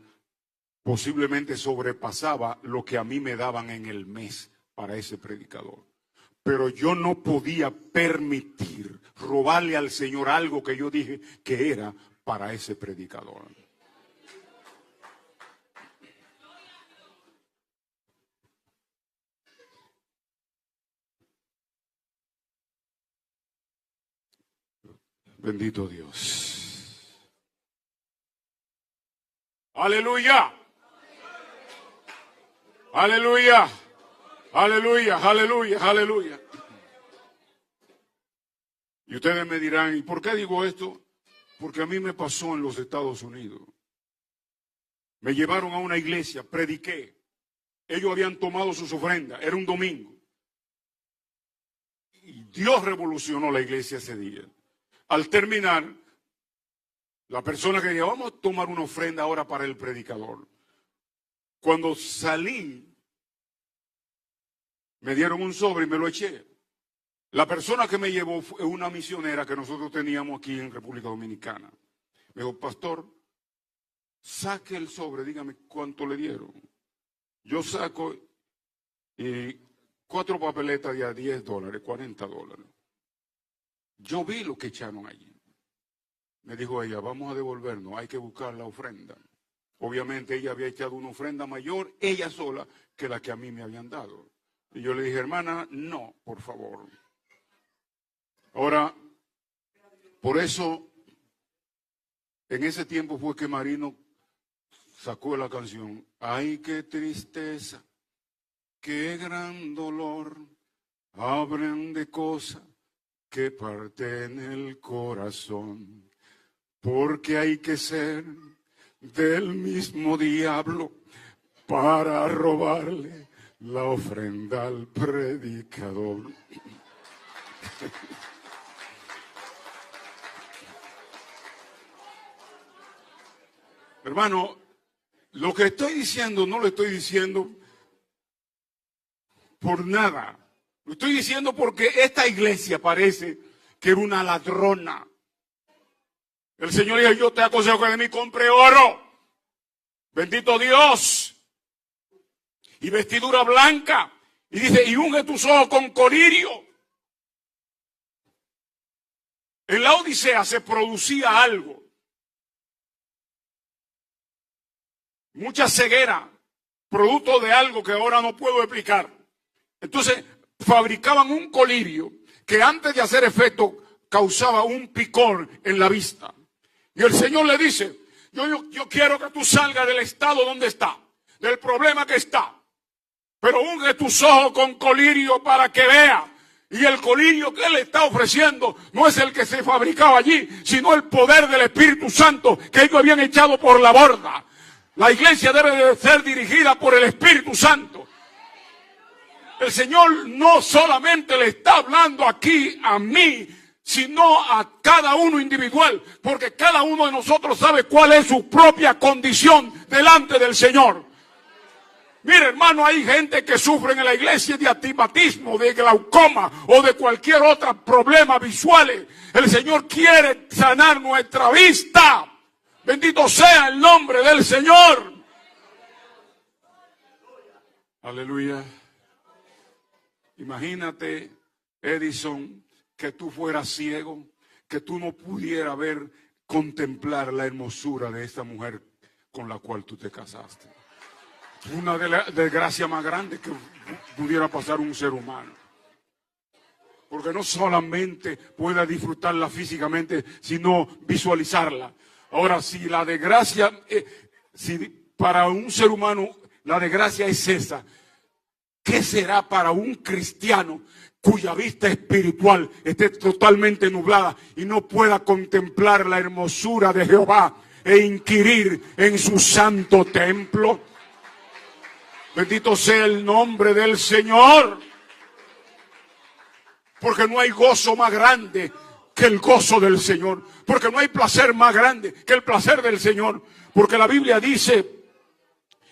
posiblemente sobrepasaba lo que a mí me daban en el mes para ese predicador. Pero yo no podía permitir robarle al Señor algo que yo dije que era para ese predicador. Bendito Dios. Aleluya. Aleluya. Aleluya, aleluya, aleluya. Y ustedes me dirán, ¿y por qué digo esto? Porque a mí me pasó en los Estados Unidos. Me llevaron a una iglesia, prediqué. Ellos habían tomado sus ofrendas, era un domingo. Y Dios revolucionó la iglesia ese día. Al terminar, la persona que dijo, vamos a tomar una ofrenda ahora para el predicador. Cuando salí, me dieron un sobre y me lo eché. La persona que me llevó fue una misionera que nosotros teníamos aquí en República Dominicana. Me dijo, pastor, saque el sobre, dígame cuánto le dieron. Yo saco 4 papeletas de a $10, $40. Yo vi lo que echaron allí. Me dijo ella, vamos a devolvernos, hay que buscar la ofrenda. Obviamente ella había echado una ofrenda mayor, ella sola, que la que a mí me habían dado. Y yo le dije, hermana, no, por favor. Ahora, por eso, en ese tiempo fue que Marino sacó la canción, ay, qué tristeza, qué gran dolor, abren de cosas que parten el corazón, porque hay que ser del mismo diablo para robarle la ofrenda al predicador. Hermano, lo que estoy diciendo no lo estoy diciendo por nada. Lo estoy diciendo porque esta iglesia parece que era una ladrona. El Señor dijo, yo te aconsejo que de mí compre oro. Bendito Dios. Y vestidura blanca. Y dice, y unge tus ojos con colirio. En la Odisea se producía algo. Mucha ceguera, producto de algo que ahora no puedo explicar. Entonces, fabricaban un colirio que antes de hacer efecto causaba un picor en la vista. Y el Señor le dice, yo quiero que tú salgas del estado donde está, del problema que está. Pero unge tus ojos con colirio para que vea. Y el colirio que él está ofreciendo no es el que se fabricaba allí, sino el poder del Espíritu Santo que ellos habían echado por la borda. La iglesia debe de ser dirigida por el Espíritu Santo. El Señor no solamente le está hablando aquí a mí, sino a cada uno individual, porque cada uno de nosotros sabe cuál es su propia condición delante del Señor. Mire, hermano, hay gente que sufre en la iglesia de astigmatismo, de glaucoma o de cualquier otro problema visual. El Señor quiere sanar nuestra vista. Bendito sea el nombre del Señor. Aleluya. Imagínate, Edison, que tú fueras ciego, que tú no pudieras ver, contemplar la hermosura de esta mujer con la cual tú te casaste. Una desgracia más grande que pudiera pasar un ser humano. Porque no solamente pueda disfrutarla físicamente, sino visualizarla. Ahora, si la desgracia, si para un ser humano la desgracia es esa, ¿qué será para un cristiano cuya vista espiritual esté totalmente nublada y no pueda contemplar la hermosura de Jehová e inquirir en su santo templo? Bendito sea el nombre del Señor. Porque no hay gozo más grande que el gozo del Señor. Porque no hay placer más grande que el placer del Señor. Porque la Biblia dice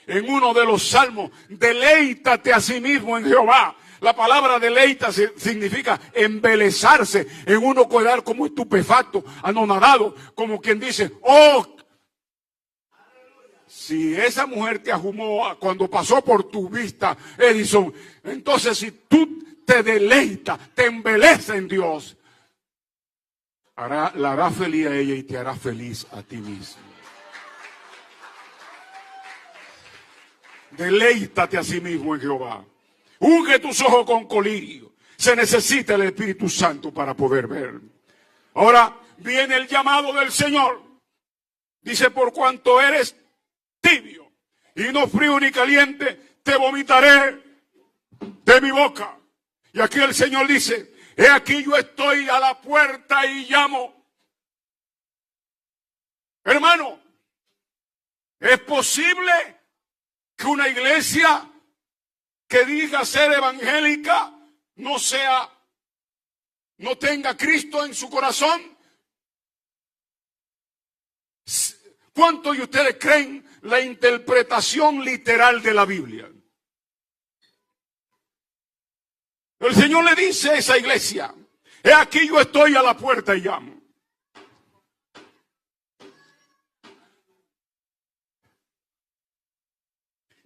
en uno de los salmos, deleítate a sí mismo en Jehová. La palabra deleita significa embelezarse, en uno quedar como estupefacto, anonadado, como quien dice, oh, si esa mujer te ajumó cuando pasó por tu vista, Edison, entonces si tú te deleitas, te embeleza en Dios, la hará feliz a ella y te hará feliz a ti mismo. Deleítate a sí mismo en Jehová. Unge tus ojos con colirio. Se necesita el Espíritu Santo para poder ver. Ahora viene el llamado del Señor. Dice, por cuanto eres tibio y no frío ni caliente, te vomitaré de mi boca. Y aquí el Señor dice, he aquí yo estoy a la puerta y llamo. Hermano, ¿es posible que una iglesia que diga ser evangélica no tenga a Cristo en su corazón? ¿Cuántos de ustedes creen la interpretación literal de la Biblia? El Señor le dice a esa iglesia, he aquí yo estoy a la puerta y llamo.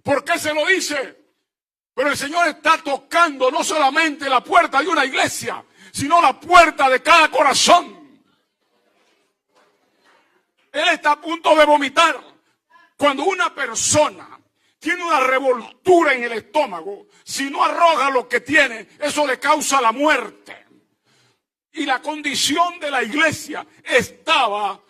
¿Por qué se lo dice? Pero el Señor está tocando no solamente la puerta de una iglesia, sino la puerta de cada corazón. Él está a punto de vomitar. Cuando una persona tiene una revoltura en el estómago, si no arroja lo que tiene, eso le causa la muerte. Y la condición de la iglesia estaba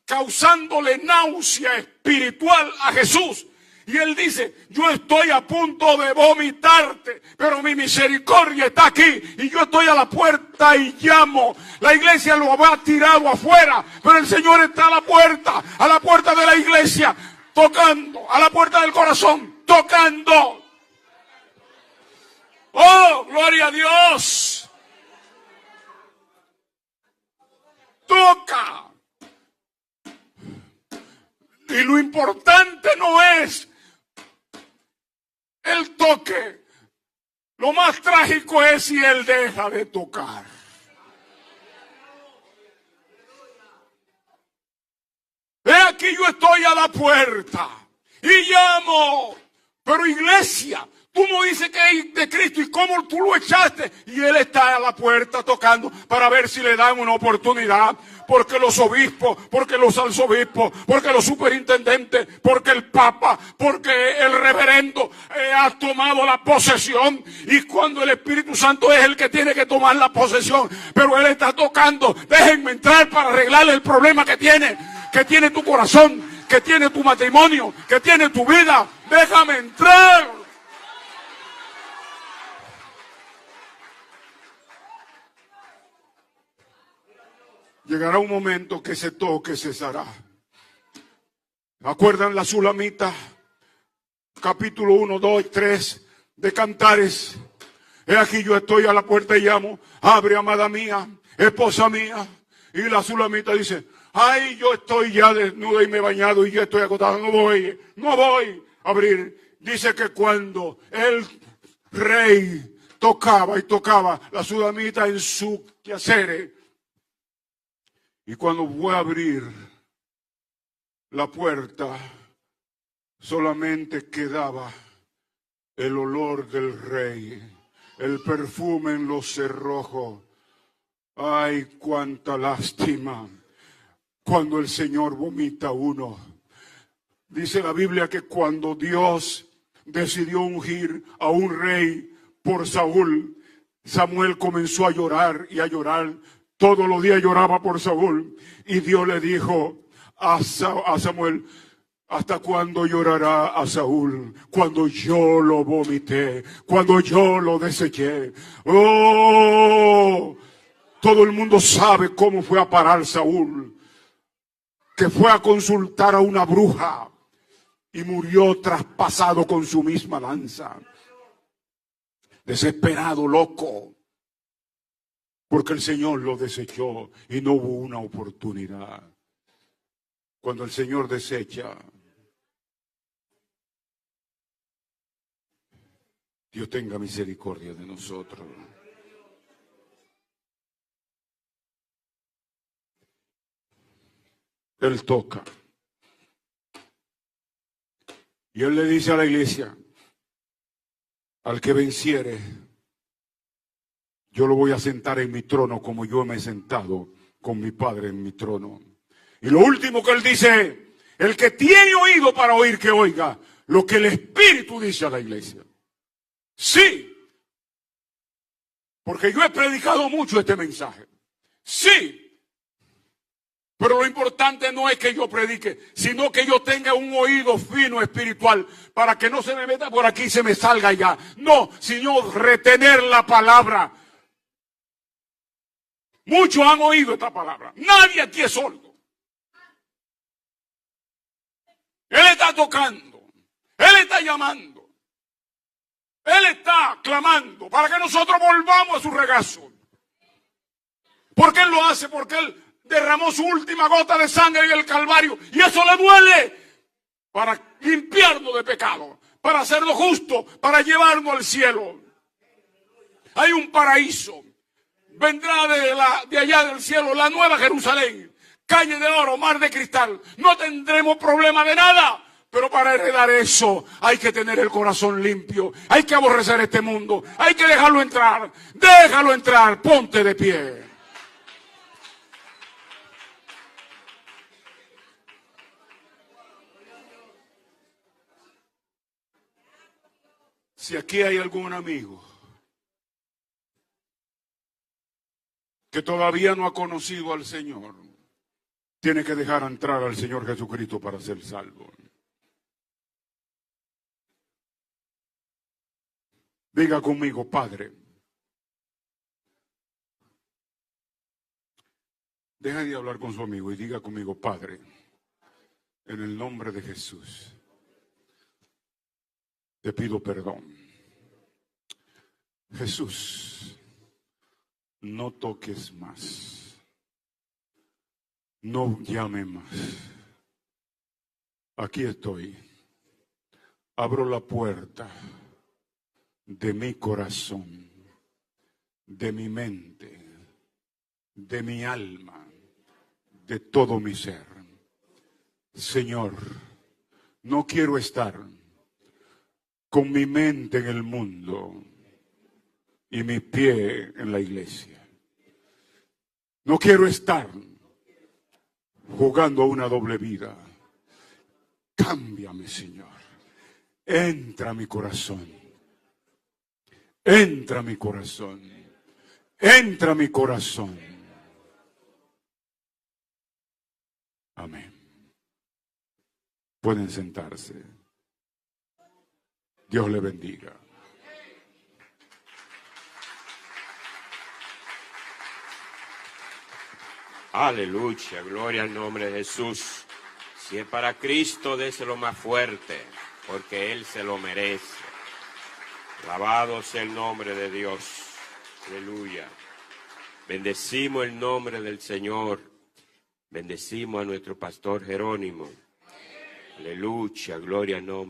causándole náusea espiritual a Jesús. Y él dice, yo estoy a punto de vomitarte, pero mi misericordia está aquí y yo estoy a la puerta y llamo. La iglesia lo ha tirado afuera, pero el Señor está a la puerta de la iglesia, tocando, a la puerta del corazón, tocando. ¡Oh, gloria a Dios! Toca. Y lo importante no es el toque. Lo más trágico es si él deja de tocar. He aquí yo estoy a la puerta y llamo. Pero iglesia, tú no dices que es de Cristo y cómo tú lo echaste. Y él está a la puerta tocando para ver si le dan una oportunidad. Porque los obispos, porque los arzobispos, porque los superintendentes, porque el papa, porque el reverendo ha tomado la posesión. Y cuando el Espíritu Santo es el que tiene que tomar la posesión, pero él está tocando, déjenme entrar para arreglarle el problema que tiene tu corazón, que tiene tu matrimonio, que tiene tu vida. Déjame entrar. Llegará un momento que ese toque cesará. ¿Acuerdan la Sulamita? Capítulo 1, 2, 3 de Cantares. He aquí yo estoy a la puerta y llamo. Abre, amada mía, esposa mía. Y la Sulamita dice, ay, yo estoy ya desnuda y me he bañado y yo estoy acostada. No voy a abrir. Dice que cuando el rey tocaba y tocaba, la Sulamita en su quehaceres, y cuando fue a abrir la puerta, solamente quedaba el olor del rey, el perfume en los cerrojos. Ay, cuánta lástima cuando el Señor vomita a uno. Dice la Biblia que cuando Dios decidió ungir a un rey por Saúl, Samuel comenzó a llorar y a llorar. Todos los días lloraba por Saúl. Y Dios le dijo a Samuel, ¿hasta cuándo llorará a Saúl? Cuando yo lo vomité, cuando yo lo deseché. ¡Oh! Todo el mundo sabe cómo fue a parar Saúl, que fue a consultar a una bruja y murió traspasado con su misma lanza. Desesperado, loco, porque el Señor lo desechó y no hubo una oportunidad. Cuando el Señor desecha, Dios tenga misericordia de nosotros. Él toca. Y Él le dice a la iglesia, al que venciere, yo lo voy a sentar en mi trono como yo me he sentado con mi Padre en mi trono. Y lo último que Él dice, el que tiene oído para oír, que oiga lo que el Espíritu dice a la iglesia. Sí, porque yo he predicado mucho este mensaje. Sí. Pero lo importante no es que yo predique, sino que yo tenga un oído fino espiritual para que no se me meta por aquí y se me salga allá. No, sino retener la palabra. Muchos han oído esta palabra. Nadie aquí es sordo. Él está tocando. Él está llamando. Él está clamando para que nosotros volvamos a su regazo. ¿Por qué Él lo hace? Porque Él derramó su última gota de sangre en el Calvario. Y eso le duele para limpiarnos de pecado, para hacerlo justo, para llevarnos al cielo. Hay un paraíso. Vendrá de allá del cielo la nueva Jerusalén, calle de oro, mar de cristal. No tendremos problema de nada. Pero para heredar eso hay que tener el corazón limpio. Hay que aborrecer este mundo. Hay que dejarlo entrar. Déjalo entrar. Ponte de pie. Si aquí hay algún amigo que todavía no ha conocido al Señor, tiene que dejar entrar al Señor Jesucristo para ser salvo. Diga conmigo, Padre. Deja de hablar con su amigo y diga conmigo, Padre, en el nombre de Jesús, te pido perdón. Jesús, no toques más. No llame más. Aquí estoy. Abro la puerta de mi corazón, de mi mente, de mi alma, de todo mi ser. Señor, no quiero estar con mi mente en el mundo y mi pie en la iglesia. No quiero estar jugando una doble vida. Cámbiame, Señor. Entra a mi corazón. Entra a mi corazón. Entra a mi corazón. Amén. Pueden sentarse. Dios le bendiga. Aleluya, gloria al nombre de Jesús. Si es para Cristo, déselo más fuerte, porque Él se lo merece. Alabado sea el nombre de Dios. Aleluya. Bendecimos el nombre del Señor. Bendecimos a nuestro pastor Jerónimo. Aleluya, gloria al nombre.